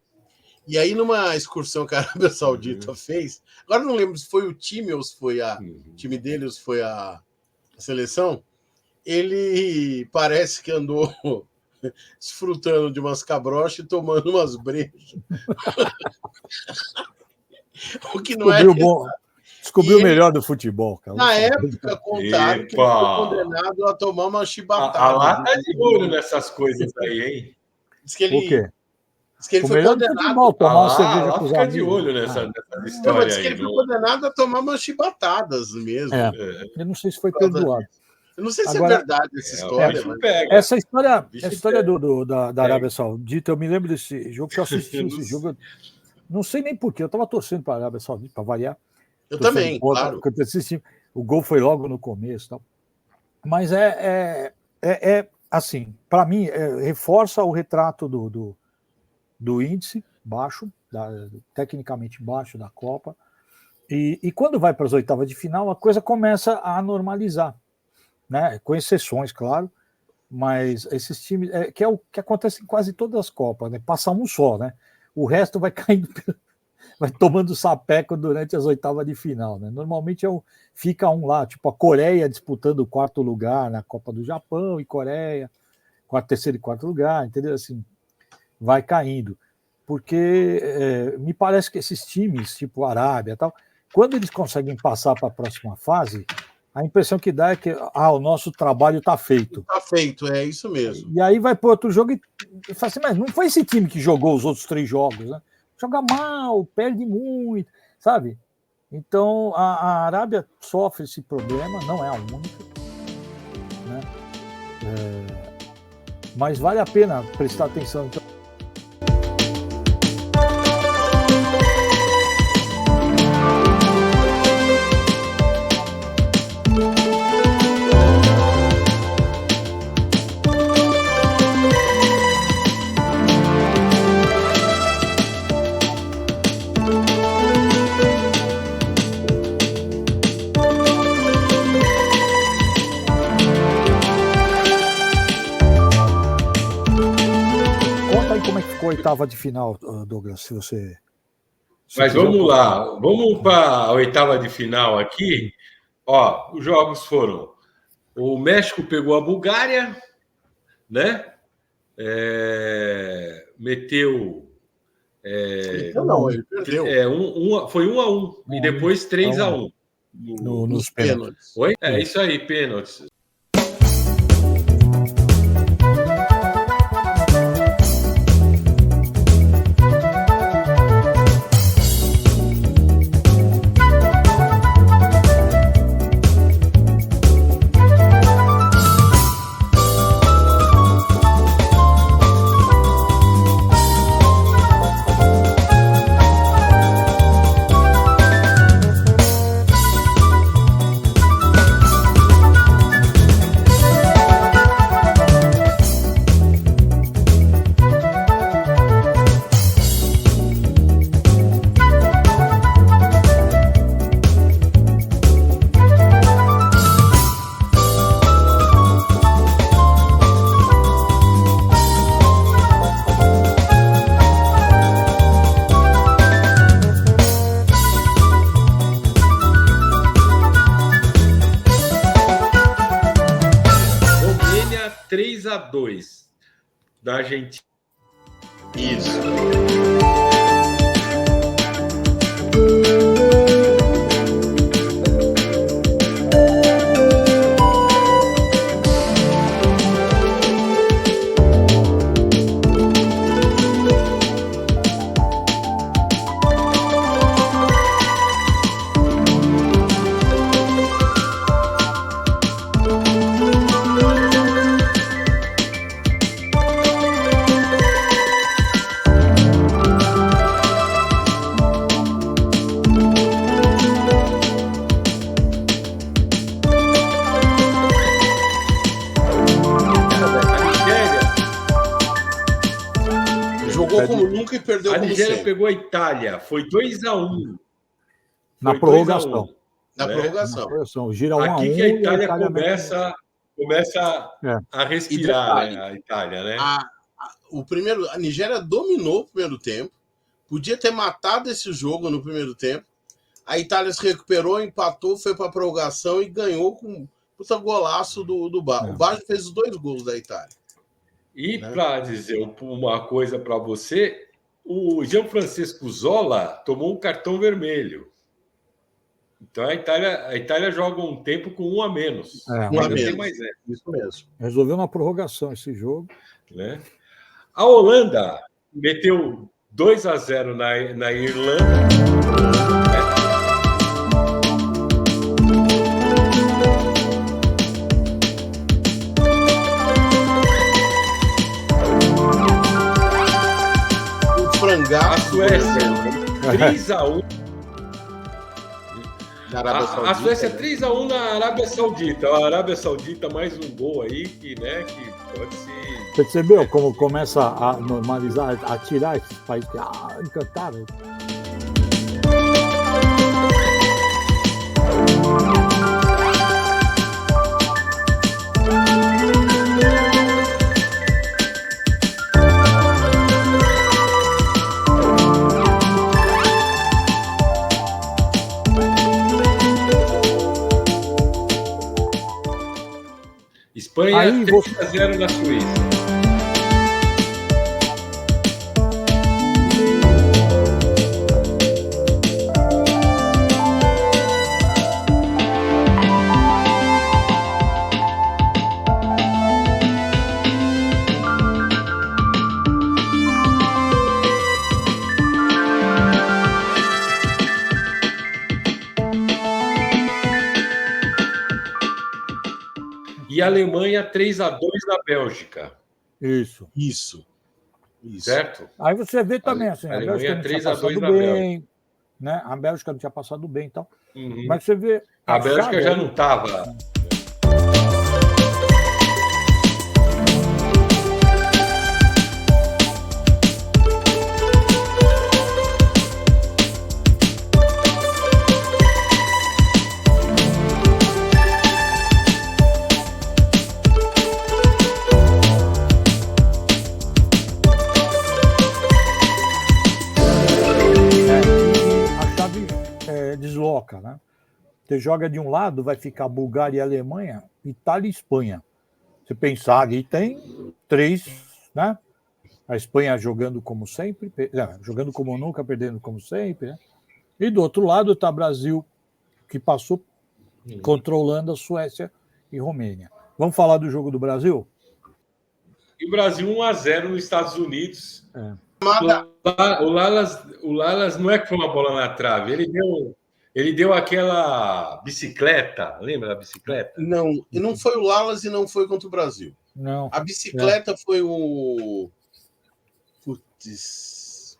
E aí, numa excursão que a Arábia Saudita fez, agora não lembro se foi o time ou se foi o time dele ou se foi a seleção, ele parece que andou desfrutando de umas cabrochas e tomando umas brejas. O que não descobriu o melhor do futebol, cara. Na época, contaram que ele foi condenado a tomar uma chibatada. A lá tá de olho nessas coisas aí, hein? Diz que ele... O quê? Diz que ele foi condenado tomar uma cerveja com os fica amigos. de olho nessa história. Diz que ele foi condenado a tomar umas chibatadas mesmo. Eu não sei se foi perdoado. Eu não sei se é verdade essa história. Essa história da Arábia Saudita, eu me lembro desse jogo, que eu assisti esse jogo. Não sei nem porquê, eu estava torcendo para a Arábia Saudita, para variar. Eu também, claro. O gol foi logo no começo. Tal. Mas assim, para mim, reforça o retrato do índice baixo, tecnicamente baixo da Copa. E quando vai para as oitavas de final, a coisa começa a normalizar. Né? Com exceções, claro, mas esses times, que é o que acontece em quase todas as Copas, né? Passa um só, né? O resto vai caindo, vai tomando sapeco durante as oitavas de final, né? Normalmente fica um lá, tipo a Coreia disputando o quarto lugar na Copa do Japão e Coreia, terceiro e quarto lugar, entendeu? Assim, vai caindo, porque me parece que esses times, tipo a Arábia e tal, quando eles conseguem passar para a próxima fase, a impressão que dá é que o nosso trabalho está feito. Está feito, é isso mesmo. E aí vai para outro jogo e fala assim, mas não foi esse time que jogou os outros 3 jogos, né? Joga mal, perde muito, sabe? Então a Arábia sofre esse problema, não é a única, né? Mas vale a pena prestar atenção. Então, oitava de final, Douglas, se você... Mas vamos lá, vamos para a oitava de final aqui. Ó, os jogos foram: o México pegou a Bulgária, né? Meteu. Não, ele perdeu. Foi 1-1 e depois 3-1 nos pênaltis. Oi? É isso aí, pênaltis. Romênia 3-2 da Argentina. Isso. Jogou como nunca e perdeu A como Nigéria sempre. pegou a Itália, foi 2-1. Na prorrogação. Na prorrogação. Gira 1-1. Aqui que a Itália começa a respirar, né? A Itália, né? A Nigéria dominou o primeiro tempo, podia ter matado esse jogo no primeiro tempo. A Itália se recuperou, empatou, foi para a prorrogação e ganhou com um puta golaço do Baggio. O Baggio fez os 2 gols da Itália. E para dizer uma coisa para você, o Gianfrancesco Zola tomou um cartão vermelho. Então a Itália joga um tempo com 1 a menos. Isso mesmo. Resolveu na prorrogação esse jogo. Né? A Holanda meteu 2-0 na Irlanda. A Suécia 3-1. A Suécia 3-1 na Arábia Saudita. A Arábia Saudita mais um gol aí que pode se... Você percebeu como começa a normalizar, a tirar esses países que encantaram? Espanha 3-0 na Suíça. E a Alemanha 3-2 na Bélgica. Isso. Certo? Aí você vê também assim, a Alemanha Bélgica não tinha 3-2 passado na bem, né? A Bélgica não tinha passado bem e tal. Uhum. Mas você vê... A Bélgica já não estava... desloca, né? Você joga de um lado, vai ficar Bulgária e Alemanha, Itália e Espanha. Você pensar ali, tem 3, né? A Espanha jogando como sempre, jogando como nunca, perdendo como sempre, né? E do outro lado está Brasil, que passou controlando a Suécia e Romênia. Vamos falar do jogo do Brasil? E o Brasil 1-0 nos Estados Unidos. O Lalas não é que foi uma bola na trave, ele deu aquela bicicleta, lembra da bicicleta? Não, e não foi o Lalas e não foi contra o Brasil. Não. A bicicleta foi o... Putz...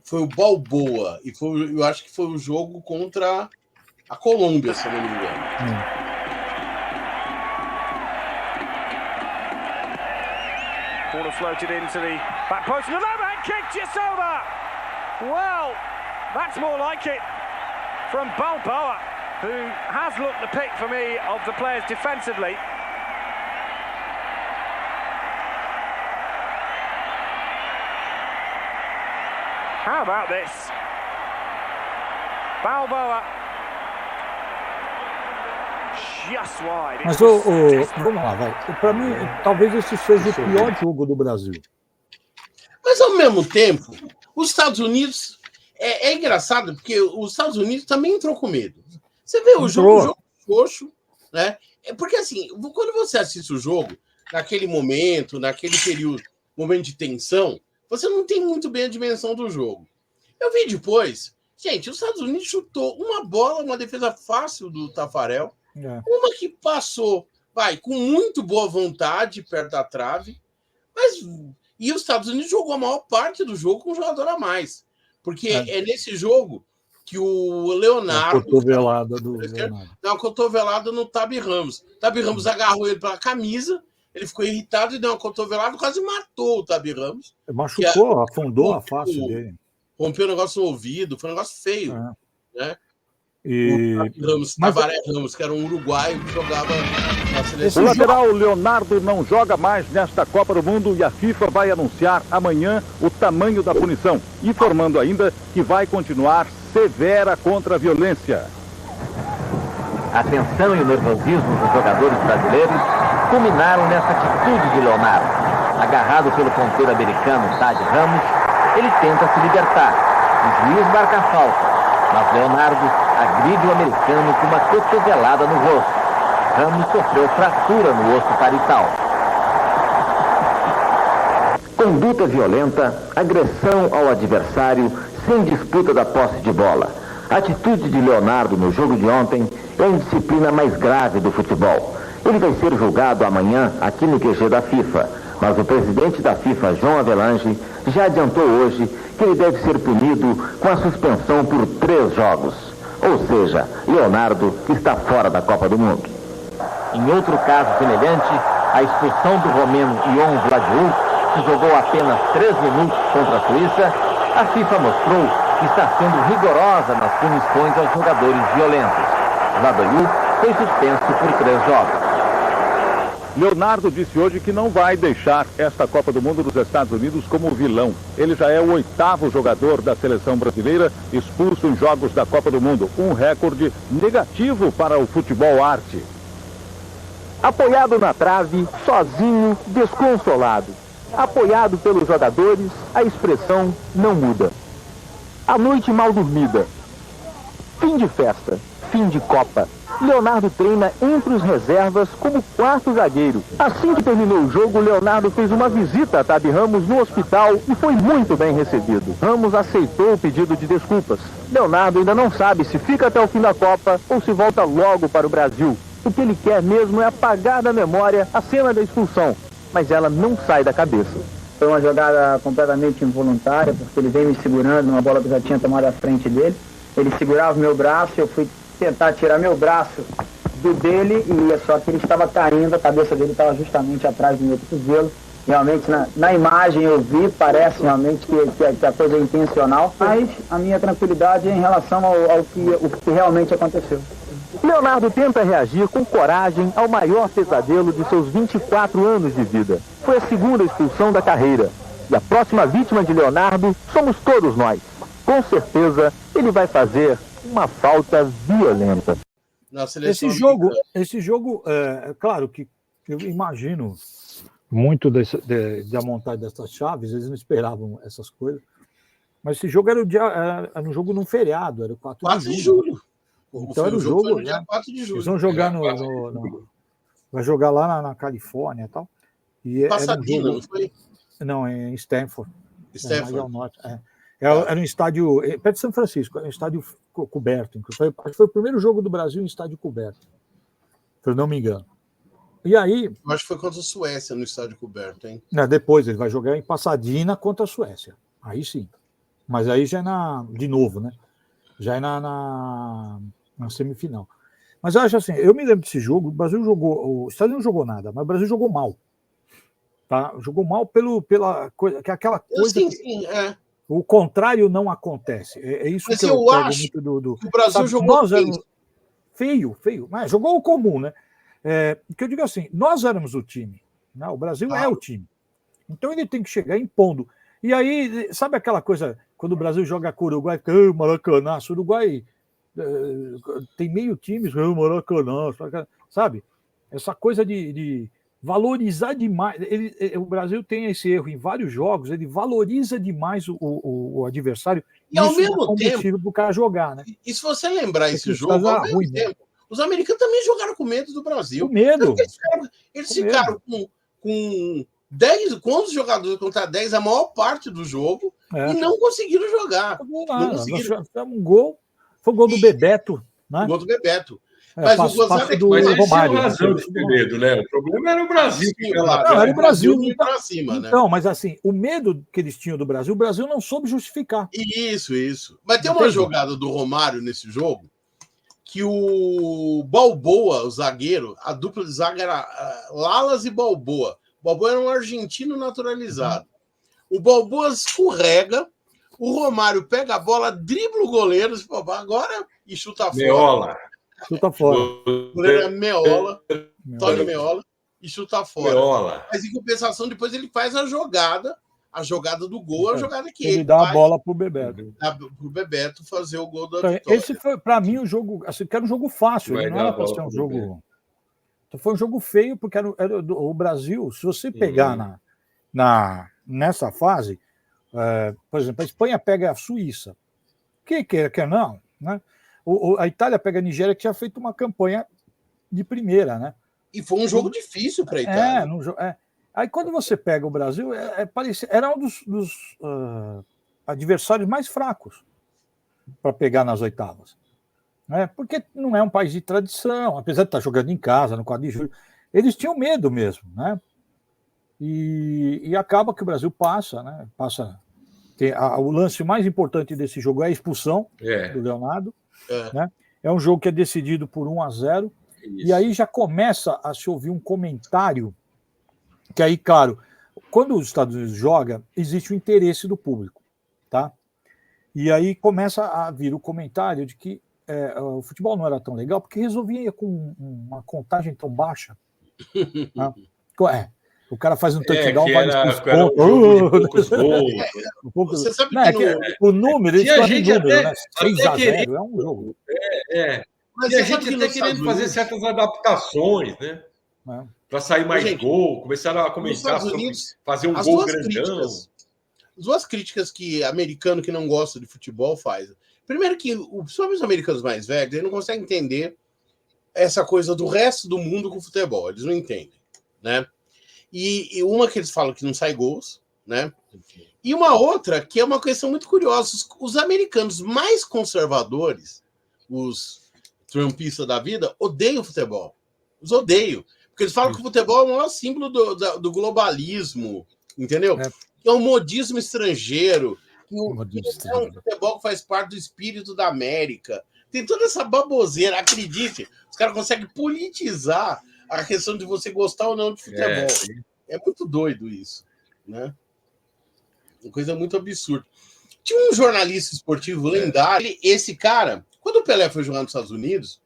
Foi o Balboa, e eu acho que foi o jogo contra a Colômbia, se eu não me engano. Corner floated into the back post. And the overhand kick, just over. Well, that's more like it from Balboa, who has looked the pick for me of the players defensively. How about this? Balboa. Just wide. Mas vamos lá, vai. Para mim, talvez esse seja o pior jogo do Brasil. Mas ao mesmo tempo, os Estados Unidos é engraçado porque os Estados Unidos também entrou com medo. Você vê o jogo xoxo, né? Porque assim, quando você assiste o jogo, naquele momento, naquele período, momento de tensão, você não tem muito bem a dimensão do jogo. Eu vi depois, gente, os Estados Unidos chutou uma bola, uma defesa fácil do Tafarel. Uma que passou, com muito boa vontade perto da trave, e os Estados Unidos jogou a maior parte do jogo com um jogador a mais, porque é nesse jogo que o Leonardo... Deu uma cotovelada no Tabi Ramos. Tabi Ramos agarrou ele pela camisa, ele ficou irritado e deu uma cotovelada, quase matou o Tabi Ramos. Machucou, afundou a face dele. Rompeu o negócio no ouvido, foi um negócio feio, né? Tabaré Ramos, que era um uruguaio que jogava na seleção. O lateral Leonardo não joga mais nesta Copa do Mundo e a FIFA vai anunciar amanhã o tamanho da punição, informando ainda que vai continuar severa contra a violência. A tensão e o nervosismo dos jogadores brasileiros culminaram nessa atitude de Leonardo. Agarrado pelo ponteiro americano Tad Ramos, ele tenta se libertar. O juiz marca a falta, mas Leonardo agride o americano com uma cotovelada no rosto. Ramos sofreu fratura no osso parietal. Conduta violenta, agressão ao adversário, sem disputa da posse de bola. A atitude de Leonardo no jogo de ontem é a indisciplina mais grave do futebol. Ele vai ser julgado amanhã aqui no QG da FIFA, mas o presidente da FIFA, João Avelange, já adiantou hoje que ele deve ser punido com a suspensão por 3 jogos. Ou seja, Leonardo está fora da Copa do Mundo. Em outro caso semelhante, a expulsão do romeno Ion Vladiu, que jogou apenas 3 minutos contra a Suíça, a FIFA mostrou que está sendo rigorosa nas punições aos jogadores violentos. Vladiu foi suspenso por 3 jogos. Leonardo disse hoje que não vai deixar esta Copa do Mundo dos Estados Unidos como vilão. Ele já é o 8º jogador da seleção brasileira expulso em jogos da Copa do Mundo. Um recorde negativo para o futebol arte. Apoiado na trave, sozinho, desconsolado. Apoiado pelos jogadores, a expressão não muda. A noite mal dormida. Fim de festa, fim de Copa. Leonardo treina entre os reservas como 4º zagueiro. Assim que terminou o jogo, Leonardo fez uma visita a Tabi Ramos no hospital e foi muito bem recebido. Ramos aceitou o pedido de desculpas. Leonardo ainda não sabe se fica até o fim da Copa ou se volta logo para o Brasil. O que ele quer mesmo é apagar da memória a cena da expulsão, mas ela não sai da cabeça. Foi uma jogada completamente involuntária, porque ele veio me segurando numa bola que já tinha tomado à frente dele. Ele segurava o meu braço, eu fui tentar tirar meu braço do dele, e só que ele estava caindo, a cabeça dele estava justamente atrás do meu cotovelo. Realmente, na imagem eu vi, parece realmente que a coisa é intencional, mas a minha tranquilidade é em relação ao que realmente aconteceu. Leonardo tenta reagir com coragem ao maior pesadelo de seus 24 anos de vida. Foi a 2ª expulsão da carreira. E a próxima vítima de Leonardo somos todos nós. Com certeza, ele ele vai fazer uma falta violenta. Esse jogo, claro que eu imagino muito da montagem dessas chaves, eles não esperavam essas coisas, mas esse jogo era um jogo num feriado, era o 4 de julho. Então era o jogo no dia 4 de julho. Eles vão jogar vai jogar lá na Califórnia e tal. E Pasadena, não foi? Não, em Stanford. Stanford. Mais ao norte. Era um estádio perto de São Francisco, era um estádio coberto. Acho que foi o primeiro jogo do Brasil em estádio coberto, se eu não me engano. E aí... Eu acho que foi contra a Suécia no estádio coberto, hein? Depois ele vai jogar em Pasadena contra a Suécia. Aí sim. Mas aí já é de novo, né? Já é na semifinal. Mas eu acho assim, eu me lembro desse jogo, o Brasil jogou, o Estados Unidos não jogou nada, mas o Brasil jogou mal. Tá? Jogou mal pela coisa, que é aquela coisa o contrário não acontece. É isso mas que eu pego acho muito do que o Brasil jogou feio, mas jogou o comum, né? Que eu digo assim, nós éramos o time, né? O Brasil é o time. Então ele tem que chegar impondo. E aí, sabe aquela coisa, quando o Brasil joga com o Uruguai, fica Maracanã, o Uruguai tem meio time, Maracanã, sabe? Essa coisa de valorizar demais. O Brasil tem esse erro em vários jogos, ele valoriza demais o adversário. E ao mesmo tempo, do cara jogar, né? E se você lembrar esse jogo, ao mesmo tempo, os americanos também jogaram com medo do Brasil. Com medo. Eles ficaram com 10, com 11 jogadores contra 10 a maior parte do jogo e não conseguiram jogar. Nós tivemos um gol, foi o gol do Bebeto. Né? O gol do Bebeto. Mas o gozado do Romário. Razão de ter medo, né? O problema era o Brasil. Era o Brasil. Pra cima, né? Então, mas assim, o medo que eles tinham do Brasil, o Brasil não soube justificar. Isso. Mas tem uma jogada do Romário nesse jogo que o Balboa, o zagueiro, a dupla de zaga era Lalas e Balboa. O Balboa era um argentino naturalizado. O Balboa escorrega, o Romário pega a bola, dribla o goleiro, agora e chuta fora. Meola. Chuta fora. O goleiro é Meola, Tony Meola, e chuta fora. Meola. Mas em compensação, depois ele faz a jogada do gol, a jogada que ele dá a bola pro Bebeto. Pro Bebeto fazer o gol da então, vitória. Esse foi, para mim, um jogo, assim, que era um jogo fácil, não era para ser um jogo... Então, foi um jogo feio, porque era o Brasil, se você pegar nessa fase, por exemplo, a Espanha pega a Suíça. Quer não, né? A Itália pega a Nigéria, que tinha feito uma campanha de primeira, né? E foi um jogo difícil para a Itália. Aí quando você pega o Brasil, era um dos adversários mais fracos para pegar nas oitavas. Né? Porque não é um país de tradição, apesar de estar jogando em casa, no 4 de julho. Eles tinham medo mesmo, né? E acaba que o Brasil passa, né? O lance mais importante desse jogo é a expulsão do Leonardo. Né? É um jogo que é decidido por 1-0. Isso. E aí já começa a se ouvir um comentário que aí, claro, quando os Estados Unidos joga, existe o interesse do público, tá? E aí começa a vir o comentário de que o futebol não era tão legal porque resolvia com uma contagem tão baixa. Né? O cara faz um touchdown, vai nos pontos. Você sabe o número, eles fazem número, né? 6-0, é um jogo. Mas a gente até querendo fazer certas adaptações, né? Para sair mais gol, começaram a comentar sobre fazer um gol grandão. As duas críticas que americano que não gosta de futebol faz. Primeiro que os americanos mais velhos, eles não conseguem entender essa coisa do resto do mundo com o futebol. Eles não entendem, né? E uma que eles falam que não sai gols, né? E uma outra que é uma questão muito curiosa. Os americanos mais conservadores, os trumpistas da vida, odeiam o futebol. Os odeiam. Porque eles falam que o futebol é o maior símbolo do globalismo, entendeu? É um modismo estrangeiro. É um futebol que faz parte do espírito da América. Tem toda essa baboseira, acredite. Os caras conseguem politizar a questão de você gostar ou não de futebol. É muito doido isso, né? Uma coisa muito absurda. Tinha um jornalista esportivo lendário. Esse cara, quando o Pelé foi jogar nos Estados Unidos,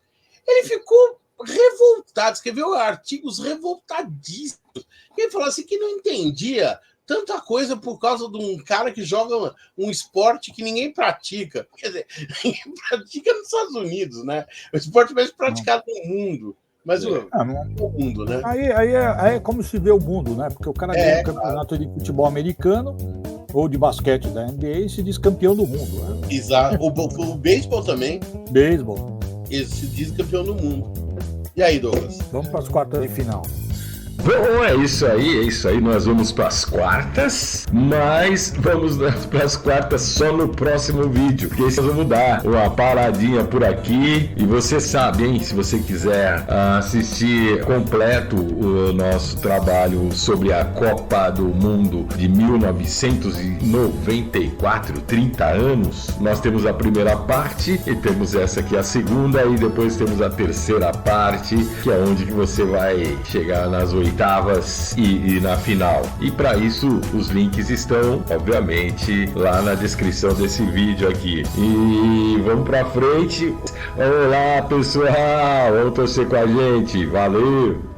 ele ficou revoltado, escreveu artigos revoltadíssimos. Ele falou assim que não entendia tanta coisa por causa de um cara que joga um esporte que ninguém pratica. Quer dizer, ninguém pratica nos Estados Unidos, né? O esporte mais praticado no mundo. Mas o mundo, né? Aí é como se vê o mundo, né? Porque o cara ganha um campeonato de futebol americano ou de basquete da NBA e se diz campeão do mundo. Né? Exato. O beisebol também. Beisebol. Ele se diz campeão do mundo. E aí, Douglas? Vamos para as quartas de final. Bom, é isso aí, nós vamos para as quartas, mas vamos para as quartas só no próximo vídeo, porque nós vamos dar uma paradinha por aqui, e você sabe, hein, se você quiser assistir completo o nosso trabalho sobre a Copa do Mundo de 1994, 30 anos, nós temos a primeira parte, e temos essa aqui a segunda, e depois temos a terceira parte, que é onde que você vai chegar nas oitavas e na final. E para isso os links estão, obviamente, lá na descrição desse vídeo aqui. E vamos para frente. Olá, pessoal, vamos torcer com a gente. Valeu!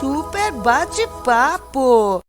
Super bate-papo.